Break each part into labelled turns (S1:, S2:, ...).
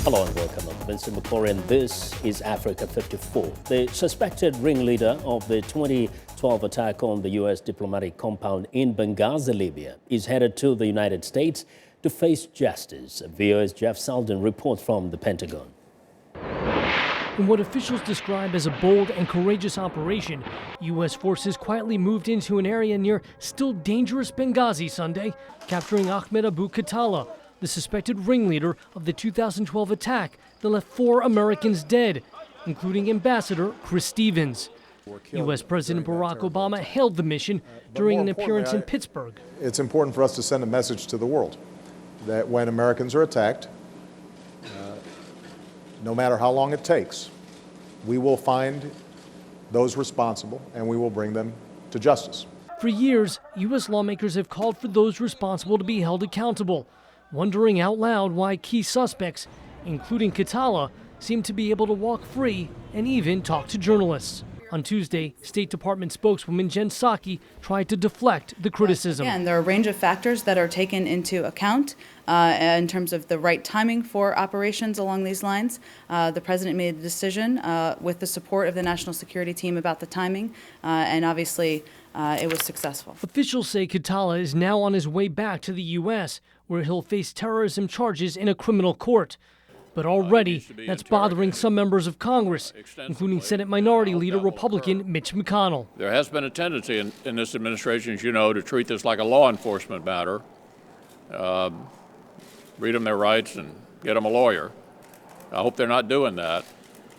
S1: Hello and welcome. I'm Vincent Makori, and this is Africa 54. The suspected ringleader of the 2012 attack on the U.S. diplomatic compound in Benghazi, Libya, is headed to the United States to face justice. VOA's Jeff Seldin reports from the Pentagon.
S2: In what officials describe as a bold and courageous operation, U.S. forces quietly moved into an area near still dangerous Benghazi Sunday, capturing Ahmed Abu Khatallah, the suspected ringleader of the 2012 attack that left 4 Americans dead, including Ambassador Chris Stevens. U.S. President Barack Obama hailed the mission during an appearance in Pittsburgh.
S3: It's important for us to send a message to the world that when Americans are attacked, no matter how long it takes, we will find those responsible and we will bring them to justice.
S2: For years, U.S. lawmakers have called for those responsible to be held accountable, wondering out loud why key suspects, including Khatallah, seem to be able to walk free and even talk to journalists. On Tuesday, State Department spokeswoman Jen Psaki tried to deflect the criticism.
S4: Again, there are a range of factors that are taken into account in terms of the right timing for operations along these lines. The president made a decision with the support of the national security team about the timing, and obviously it was successful.
S2: Officials say Khatallah is now on his way back to the U.S., where he'll face terrorism charges in a criminal court. But already, that's bothering some members of Congress, including Senate Minority Leader Republican Mitch McConnell.
S5: There has been a tendency in this administration, as you know, to treat this like a law enforcement matter. Read them their rights and get them a lawyer. I hope they're not doing that.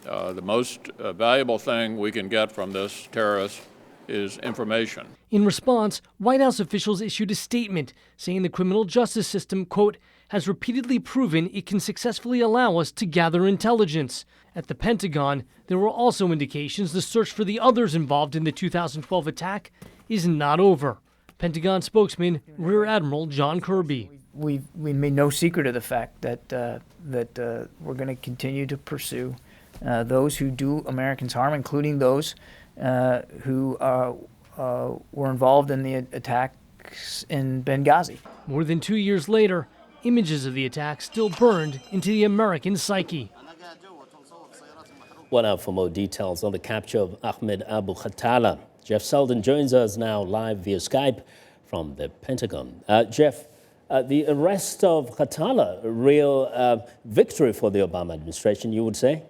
S5: The most valuable thing we can get from this terrorist is information.
S2: In response, White House officials issued a statement saying the criminal justice system, quote, has repeatedly proven it can successfully allow us to gather intelligence. At the Pentagon, there were also indications the search for the others involved in the 2012 attack is not over. Pentagon spokesman Rear Admiral John Kirby.
S6: We made no secret of the fact that we're going to continue to pursue those who do Americans harm, including those who were involved in the attacks in Benghazi.
S2: More than 2 years later, images of the attack still burned into the American psyche.
S1: Well, now for more details on the capture of Ahmed Abu Khatallah, Jeff Seldin joins us now live via Skype from the Pentagon. Jeff, the arrest of Khatallah, a real victory for the Obama administration, you would say?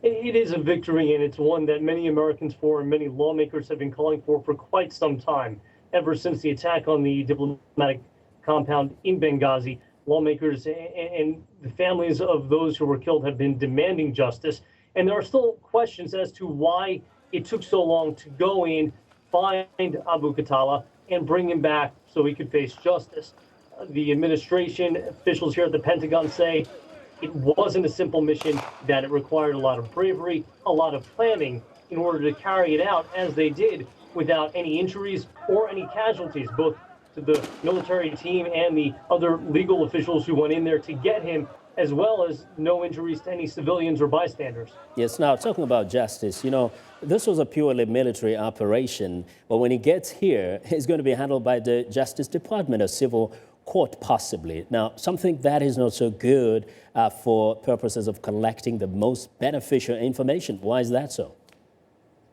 S7: It is a victory, and it's one that many Americans and many lawmakers have been calling for quite some time. Ever since the attack on the diplomatic compound in Benghazi, lawmakers and the families of those who were killed have been demanding justice. And there are still questions as to why it took so long to go in, find Abu Khatallah, and bring him back so he could face justice. The administration officials here at the Pentagon say it wasn't a simple mission, that it required a lot of bravery, a lot of planning in order to carry it out as they did without any injuries or any casualties, both to the military team and the other legal officials who went in there to get him, as well as no injuries to any civilians or bystanders.
S1: Yes, now talking about justice, you know, this was a purely military operation, but when he gets here, it's going to be handled by the Justice Department, a civil court possibly. Now, something that is not so good for purposes of collecting the most beneficial information. Why is that so?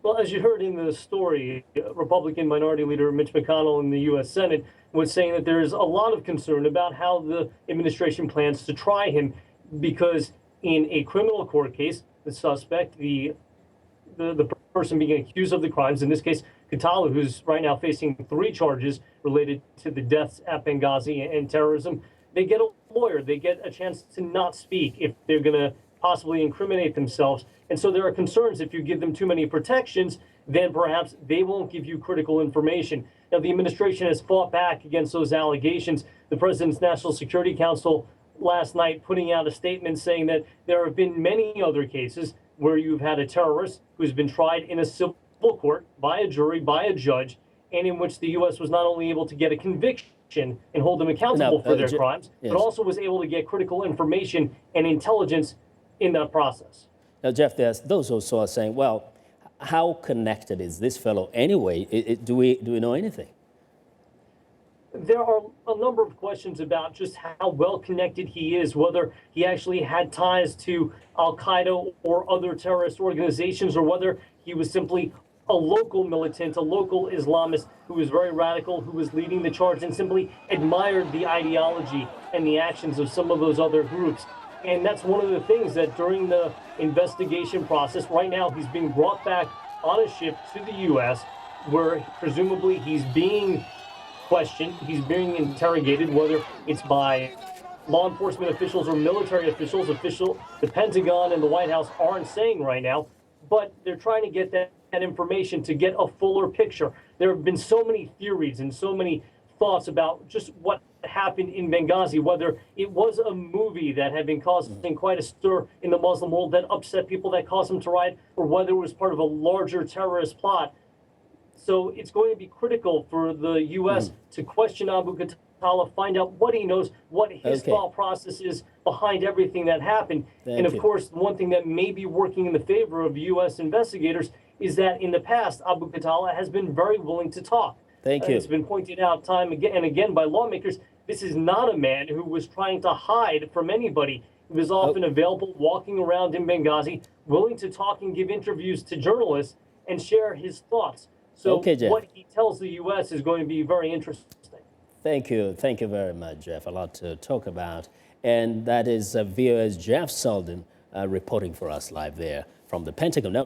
S7: Well, as you heard in the story, Republican Minority Leader Mitch McConnell in the U.S. Senate was saying that there is a lot of concern about how the administration plans to try him, because in a criminal court case, the suspect, the person being accused of the crimes, in this case, Khatallah, who's right now facing 3 charges related to the deaths at Benghazi and terrorism, they get a lawyer. They get a chance to not speak if they're going to possibly incriminate themselves. And so there are concerns if you give them too many protections, then perhaps they won't give you critical information. Now, the administration has fought back against those allegations. The President's National Security Council last night putting out a statement saying that there have been many other cases where you've had a terrorist who's been tried in a civil court by a jury, by a judge, and in which the U.S. was not only able to get a conviction and hold them accountable for their crimes, yes, but also was able to get critical information and intelligence in that process.
S1: Now, Jeff, there's those also are saying, well, how connected is this fellow anyway? Do we know anything?
S7: there are a number of questions about just how well connected he is, whether he actually had ties to Al-Qaeda or other terrorist organizations, or whether he was simply a local militant, a local Islamist who was very radical, who was leading the charge and simply admired the ideology and the actions of some of those other groups. And that's one of the things that during the investigation process, right now he's being brought back on a ship to the U.S., where presumably he's being questioned, he's being interrogated, whether it's by law enforcement officials or military officials. The Pentagon and the White House aren't saying right now, but they're trying to get that information to get a fuller picture. There have been so many theories and so many thoughts about just what happened in Benghazi, whether it was a movie that had been causing quite a stir in the Muslim world that upset people, that caused them to riot, or whether it was part of a larger terrorist plot. So it's going to be critical for the U.S. to question Abu Khatallah, find out what he knows, what his thought process is behind everything that happened. And of course, one thing that may be working in the favor of U.S. investigators is that in the past, Abu Khatallah has been very willing to talk.
S1: Thank you.
S7: It's been pointed out time and again by lawmakers. This is not a man who was trying to hide from anybody. He was often available, walking around in Benghazi, willing to talk and give interviews to journalists and share his thoughts. So what he tells the U.S. is going to be very interesting.
S1: Thank you. Thank you very much, Jeff. A lot to talk about. And that is VOA's Jeff Seldin reporting for us live there from the Pentagon. Now,